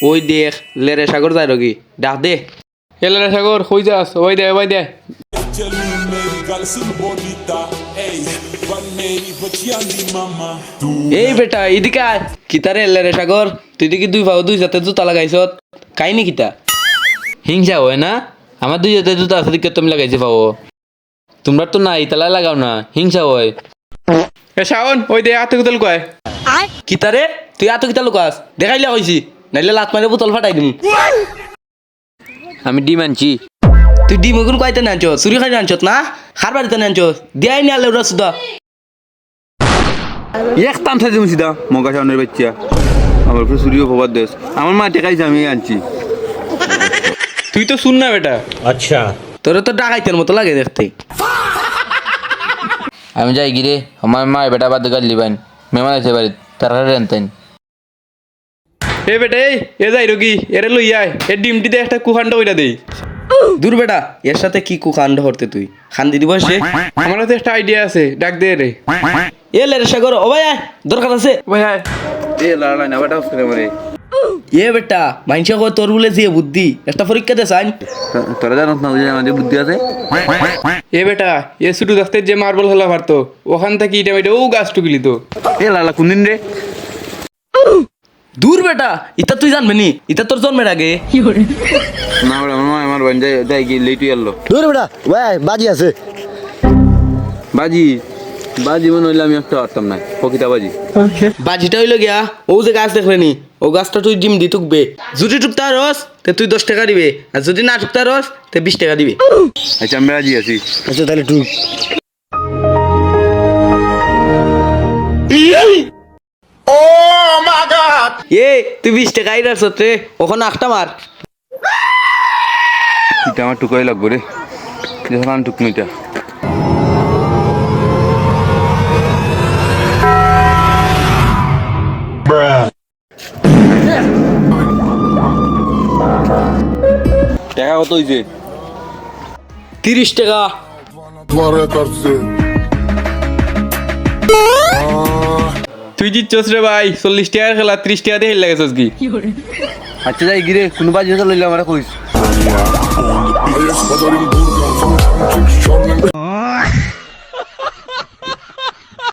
ওই দেখ লেরে সাগর যায় রগি ডাক দে। এ লেরে সাগর কই যাস? ওই দে ওই দে। এই বেটা এদিকে আয়। কিতারে লেরে সাগর তুই দেখি দুই পাও দুই জাতের জুতা লাগাইছত কাহিনী কিতা? হিংসা হয় না? আমার দুই জাতের জুতা আছে দিকে তুমি লাগাইছি পাও, তোমরা তো নাই তালা লাগাও না, হিংসা হয়। এ শাওন ওই দে আতে কুতল কয়। কিতারে তুই এত কিতা লুকাস? দেখাইলে কইছি নাইলে লাত মারে বোতল ফাটাই দিম। আমি ডিম আনছি। তুই ডিম ওগুলো কয়তে নাঞ্চ চুরি খাই নাঞ্চত না খার বাড়িতে নাঞ্চ দিয়াই নি আলে ওরা সুদা এক টান থাকি সিধা মগা সামনের বাচ্চা আমার উপরে চুরিও খবর দেশ আমার মা টেকাইছে আমি আনছি। তুই তো শুন না বেটা। তোরা তো ডাকাইতের মতো লাগে দেখতে। আমি যাই গিরে আমার মা বেটা বাদ গাল লিবাইন মেহমান আছে বাড়ি তারা রেনতেন। এ বেটা এই এ যাই রোগী এরে লই আয় এ ডিমটিতে একটা কুখান্ড কইরা দেই। দূর বেটা এর সাথে কি কুকাণ্ড করতে তুই খান দিদি বসে। আমার কাছে একটা আইডিয়া আছে, ডাক দে রে। এ লেরে সাগর ও ভাই আয় দরকার আছে। ভাই আয়। এ লড়াই না বেটা করে মরে এ বেটা মাইনসা কয় তোর বলে যে বুদ্ধি একটা পরীক্ষা দে সাইন। তোরা জানোস না আমাদের বুদ্ধি আছে। এ বেটা এ শুধু রাস্তায় যে মার্বল খেলা পারতো ওখান থেকে ইটা মেটে ও গাছ টুকিলি তো। এ লালা কোনদিন রে? দূর বেটা ইতা তুই জানবে নি ইতা তোর জন্মের আগে। না বেটা আমার মা আমার বান যাই যাই গিয়ে লেটু এলো। দূর বেটা ভাই বাজি আছে। বাজি বাজি মনে হইলে আমি একটা পারতাম না পকিতা বাজি। বাজিটা হইলো গিয়া ও যে গাছ দেখলে নি ও গাছটা তুই ডিম দি টুকবে, যদি টুকতা রস তে তুই 10 টাকা দিবে আর যদি না টুকতা রস তে 20 টাকা দিবে। আচ্ছা আমি রাজি আছি। আচ্ছা তাহলে টুক। এ তুই 20 টাকা আইরাস রে ওখানে আটটা মার। এটা আমার টুকাই লাগবো রে যখন আমি টুকনো এটা। টাকা কত হয়েছে? 30 টাকা। তুই জিতছস রে ভাই, 40 টাকার খেলা 30 টাকা দিয়ে হেলে গেছস কি? আচ্ছা যাই গিরে কোনো বাজি হতে লইলে আমার কইস।